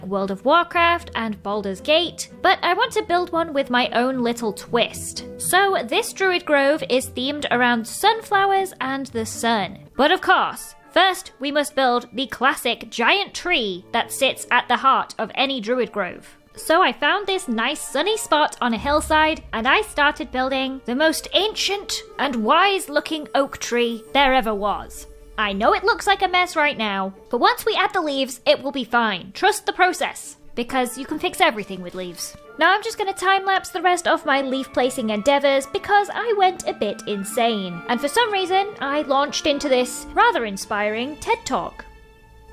World of Warcraft and Baldur's Gate, but I want to build one with my own little twist. So this Druid Grove is themed around sunflowers and the sun. But of course, first we must build the classic giant tree that sits at the heart of any Druid Grove. So I found this nice sunny spot on a hillside and I started building the most ancient and wise looking oak tree there ever was. I know it looks like a mess right now, but once we add the leaves, it will be fine. Trust the process, because you can fix everything with leaves. Now I'm just going to time-lapse the rest of my leaf placing endeavours because I went a bit insane. And for some reason, I launched into this rather inspiring TED Talk.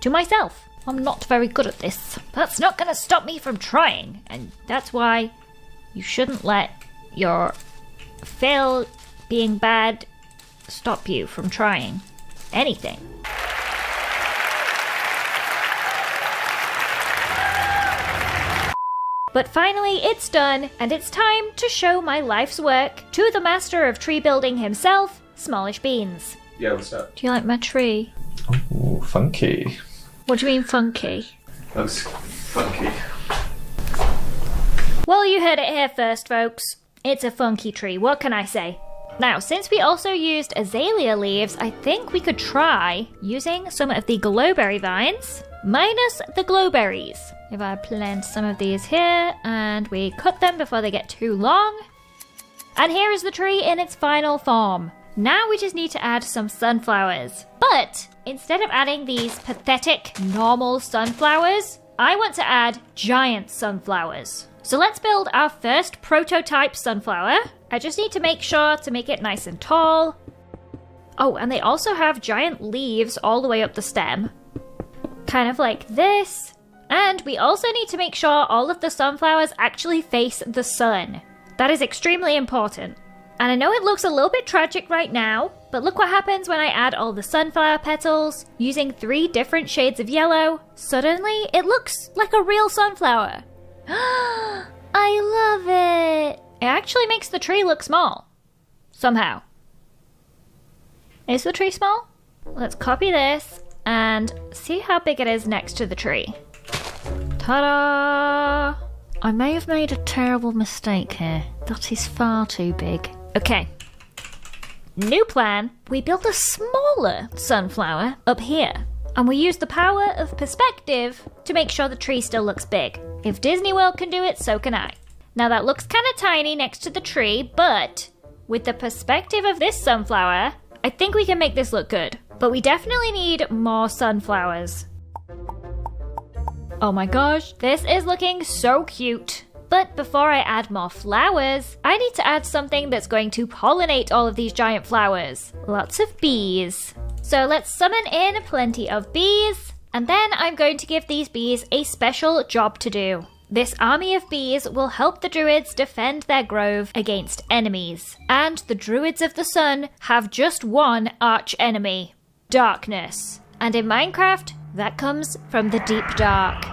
To myself. I'm not very good at this. That's not going to stop me from trying, and that's why you shouldn't let your fail being bad stop you from trying anything. But finally it's done, and it's time to show my life's work to the master of tree building himself, Smallish Beans. Yeah, what's up? Do you like my tree? Oh, funky. What do you mean funky? Looks funky. Well, you heard it here first, folks. It's a funky tree, what can I say? Now, since we also used azalea leaves, I think we could try using some of the glowberry vines, minus the glowberries. If I plant some of these here, and we cut them before they get too long. And here is the tree in its final form. Now we just need to add some sunflowers. But instead of adding these pathetic, normal sunflowers, I want to add giant sunflowers. So let's build our first prototype sunflower. I just need to make sure to make it nice and tall. Oh, and they also have giant leaves all the way up the stem. Kind of like this. And we also need to make sure all of the sunflowers actually face the sun. That is extremely important. And I know it looks a little bit tragic right now, but look what happens when I add all the sunflower petals using 3 different shades of yellow. Suddenly, it looks like a real sunflower. I love it! It actually makes the tree look small. Somehow. Is the tree small? Let's copy this and see how big it is next to the tree. Ta-da! I may have made a terrible mistake here. That is far too big. Okay. New plan. We build a smaller sunflower up here. And we use the power of perspective to make sure the tree still looks big. If Disney World can do it, so can I. Now that looks kind of tiny next to the tree, but with the perspective of this sunflower, I think we can make this look good. But we definitely need more sunflowers. Oh my gosh, this is looking so cute. But before I add more flowers, I need to add something that's going to pollinate all of these giant flowers. Lots of bees. So let's summon in plenty of bees, and then I'm going to give these bees a special job to do. This army of bees will help the druids defend their grove against enemies. And the druids of the sun have just one arch enemy: darkness. And in Minecraft, that comes from the deep dark.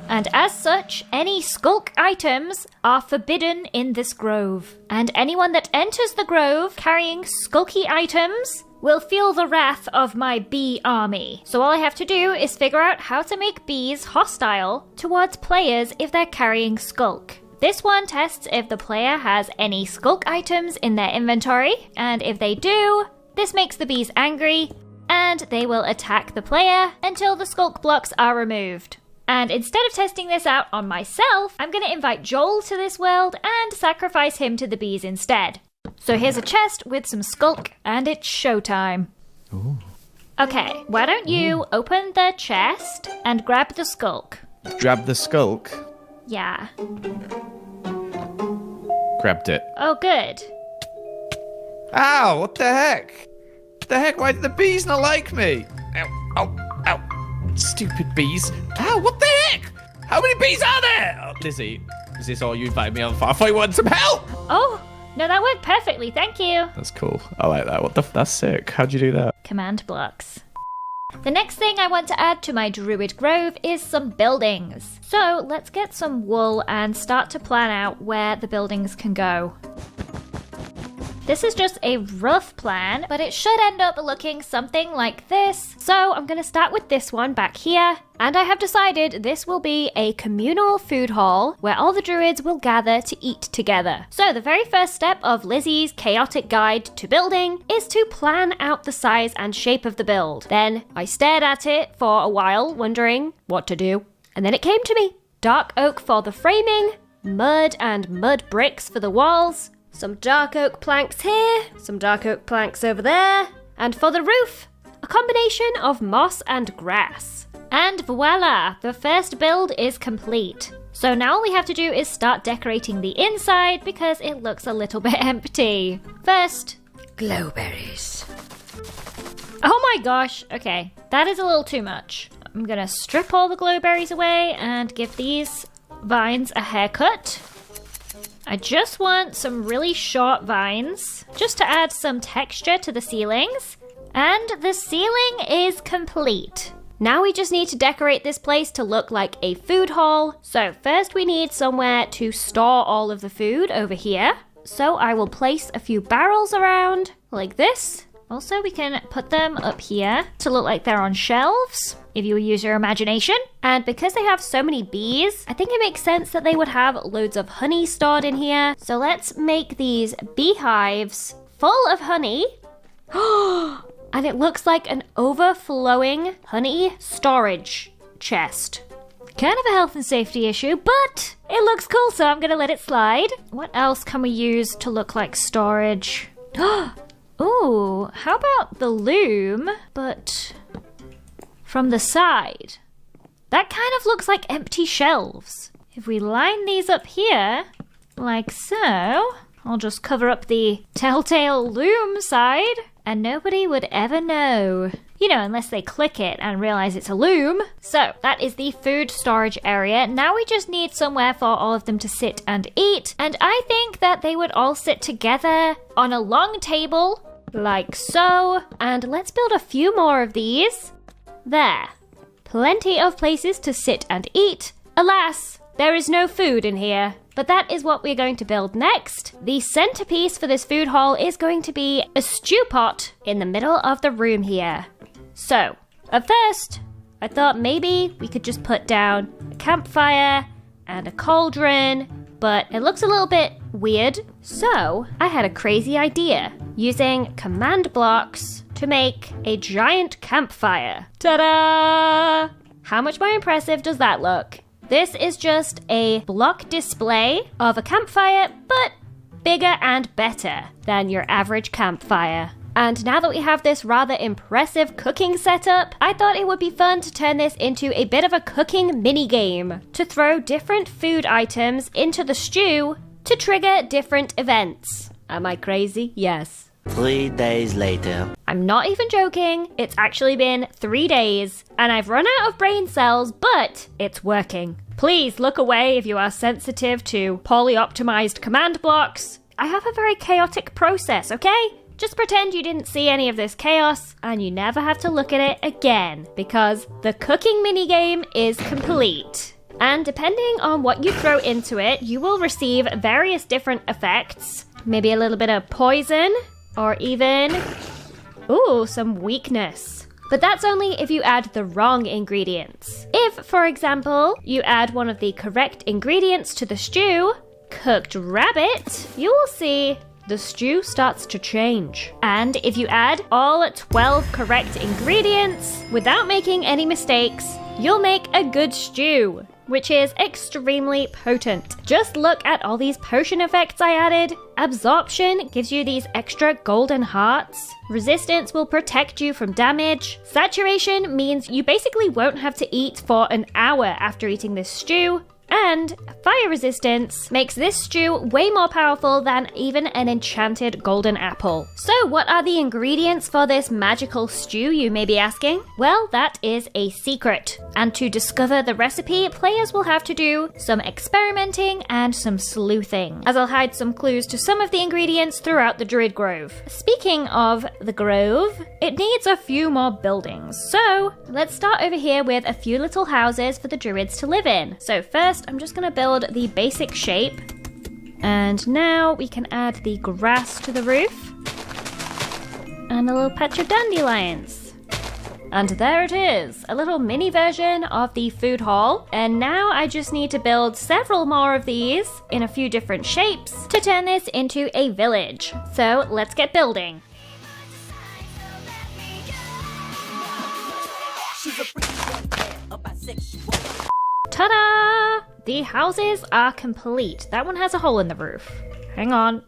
And as such, any skulk items are forbidden in this grove. And anyone that enters the grove carrying skulky items will feel the wrath of my bee army. So all I have to do is figure out how to make bees hostile towards players if they're carrying skulk. This one tests if the player has any skulk items in their inventory, and if they do, this makes the bees angry, and they will attack the player until the skulk blocks are removed. And instead of testing this out on myself, I'm going to invite Joel to this world and sacrifice him to the bees instead. So here's a chest with some skulk, and it's showtime. Ooh. Okay, why don't you open the chest and grab the skulk? Grab the skulk. Yeah. Grabbed it. Oh, good. Ow, what the heck? What the heck? Why did the bees not like me? Ow, ow, ow. Stupid bees. Ow, what the heck? How many bees are there? Oh, Lizzie, is this all you invited me on for? I thought you wanted some help. Oh, no, that worked perfectly. Thank you. That's cool. I like that. That's sick. How'd you do that? Command blocks. The next thing I want to add to my Druid Grove is some buildings. So let's get some wool and start to plan out where the buildings can go. This is just a rough plan, but it should end up looking something like this. So I'm gonna start with this one back here. And I have decided this will be a communal food hall where all the druids will gather to eat together. So the very first step of Lizzie's chaotic guide to building is to plan out the size and shape of the build. Then I stared at it for a while, wondering what to do. And then it came to me. Dark oak for the framing, mud and mud bricks for the walls, some dark oak planks here, some dark oak planks over there, and for the roof, a combination of moss and grass. And voila, the first build is complete. So now all we have to do is start decorating the inside because it looks a little bit empty. First, glowberries. Oh my gosh, okay, that is a little too much. I'm gonna strip all the glowberries away and give these vines a haircut. I just want some really short vines just to add some texture to the ceilings. And the ceiling is complete. Now we just need to decorate this place to look like a food hall. So first we need somewhere to store all of the food over here. So I will place a few barrels around like this. Also, we can put them up here to look like they're on shelves, if you use your imagination. And because they have so many bees, I think it makes sense that they would have loads of honey stored in here. So let's make these beehives full of honey. And it looks like an overflowing honey storage chest. Kind of a health and safety issue, but it looks cool, so I'm gonna let it slide. What else can we use to look like storage? Ooh, how about the loom, but from the side? That kind of looks like empty shelves. If we line these up here, like so, I'll just cover up the telltale loom side, and nobody would ever know. You know, unless they click it and realize it's a loom. So, that is the food storage area. Now we just need somewhere for all of them to sit and eat, and I think that they would all sit together on a long table, like so. And let's build a few more of these. There. Plenty of places to sit and eat. Alas, there is no food in here. But that is what we're going to build next. The centerpiece for this food hall is going to be a stew pot in the middle of the room here. So, at first, I thought maybe we could just put down a campfire and a cauldron, but it looks a little bit weird. So, I had a crazy idea, using command blocks to make a giant campfire. Ta-da! How much more impressive does that look? This is just a block display of a campfire, but bigger and better than your average campfire. And now that we have this rather impressive cooking setup, I thought it would be fun to turn this into a bit of a cooking mini-game, to throw different food items into the stew to trigger different events. Am I crazy? Yes. 3 days later. I'm not even joking, it's actually been 3 days, and I've run out of brain cells, but it's working. Please look away if you are sensitive to poorly optimized command blocks. I have a very chaotic process, okay? Just pretend you didn't see any of this chaos, and you never have to look at it again, because the cooking minigame is complete. And depending on what you throw into it, you will receive various different effects. Maybe a little bit of poison, or even, ooh, some weakness. But that's only if you add the wrong ingredients. If, for example, you add one of the correct ingredients to the stew, cooked rabbit, you will see the stew starts to change. And if you add all 12 correct ingredients without making any mistakes, you'll make a good stew, which is extremely potent. Just look at all these potion effects I added. Absorption gives you these extra golden hearts. Resistance will protect you from damage. Saturation means you basically won't have to eat for an hour after eating this stew. And fire resistance makes this stew way more powerful than even an enchanted golden apple. So what are the ingredients for this magical stew, you may be asking? Well, that is a secret. And to discover the recipe, players will have to do some experimenting and some sleuthing, as I'll hide some clues to some of the ingredients throughout the Druid Grove. Speaking of the Grove, it needs a few more buildings. So let's start over here with a few little houses for the Druids to live in. So first, I'm just going to build the basic shape And now we can add the grass to the roof. And a little patch of dandelions. And there it is, a little mini version of the food hall. And now I just need to build several more of these in a few different shapes to turn this into a village. So let's get building. Ta-da! The houses are complete. That one has a hole in the roof. Hang on.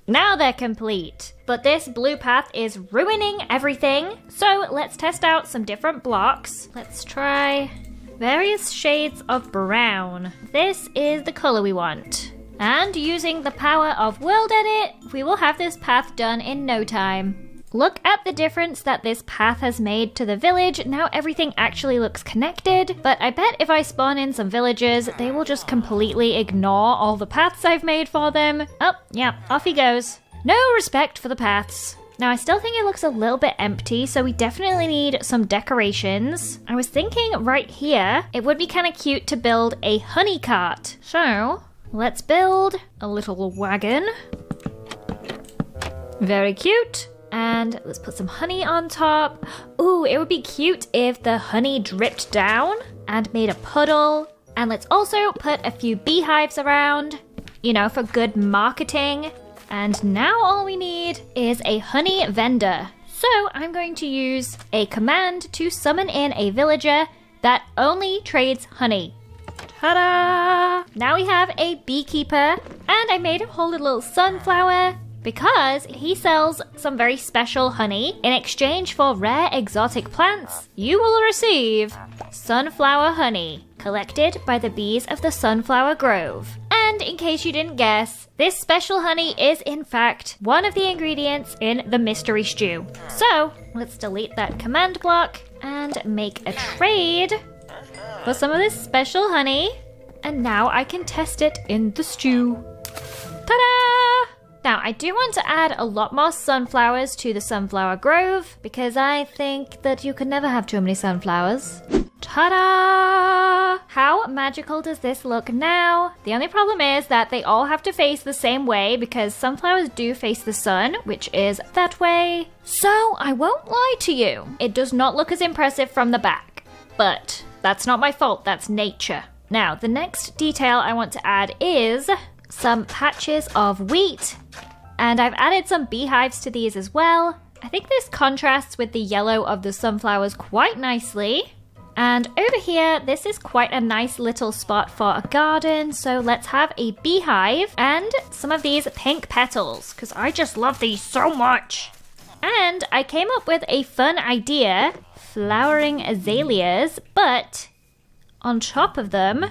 Now they're complete. But this blue path is ruining everything. So let's test out some different blocks. Let's try various shades of brown. This is the color we want. And using the power of World Edit, we will have this path done in no time. Look at the difference that this path has made to the village. Now everything actually looks connected, but I bet if I spawn in some villagers, they will just completely ignore all the paths I've made for them. Oh, yeah, off he goes. No respect for the paths. Now I still think it looks a little bit empty, so we definitely need some decorations. I was thinking right here, it would be kind of cute to build a honey cart. So let's build a little wagon. Very cute. And let's put some honey on top. Ooh, it would be cute if the honey dripped down and made a puddle. And let's also put a few beehives around, you know, for good marketing. And now all we need is a honey vendor. So I'm going to use a command to summon in a villager that only trades honey. Ta-da! Now we have a beekeeper, and I made him hold a little sunflower because he sells some very special honey. In exchange for rare exotic plants, you will receive sunflower honey, collected by the bees of the Sunflower Grove. And in case you didn't guess, this special honey is in fact one of the ingredients in the mystery stew. So let's delete that command block and make a trade for some of this special honey. And now I can test it in the stew. Ta-da! Now, I do want to add a lot more sunflowers to the Sunflower Grove because I think that you can never have too many sunflowers. Ta-da! How magical does this look now? The only problem is that they all have to face the same way because sunflowers do face the sun, which is that way. So, I won't lie to you. It does not look as impressive from the back. But that's not my fault, that's nature. Now, the next detail I want to add is some patches of wheat, and I've added some beehives to these as well. I think this contrasts with the yellow of the sunflowers quite nicely. And over here, this is quite a nice little spot for a garden, so let's have a beehive and some of these pink petals, because I just love these so much. And I came up with a fun idea, flowering azaleas, but on top of them,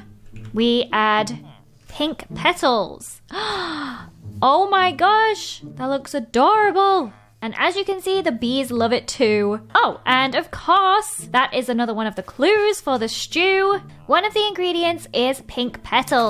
we add pink petals. Oh my gosh, that looks adorable. And as you can see, the bees love it too. Oh, and of course, that is another one of the clues for the stew. One of the ingredients is pink petals.